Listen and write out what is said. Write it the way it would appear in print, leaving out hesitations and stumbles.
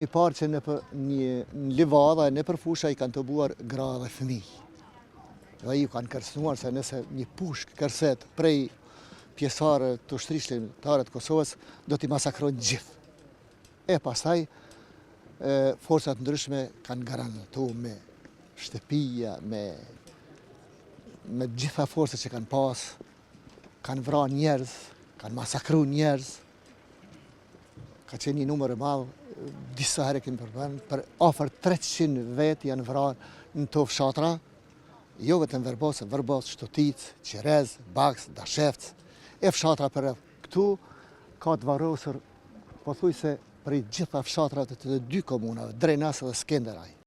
I parë që në livada e në përfusha i kanë të buar gra dhe fëmijë. Dhe ju kanë kërcënuar se nëse një pushk kërset prej pjesare të ushtrishtare të Kosovës, do t'i masakrojnë gjithë. E pastaj, forcat ndryshme kanë garantu me shtëpia, me gjitha forcat që kanë pas, kanë vra njerëz, kanë masakru njerëz. Ka qenë një numër e madh, disa herë kemi përmend, për afër 300 vetë janë vrarë në to fshatra, jo vetëm Verbos, Shtotic, Qerez, Baks, Dashevc, e fshatra për këtu ka të varrosur pothuajse për gjitha fshatrat të 2 komunave, Drenas dhe Skenderaj.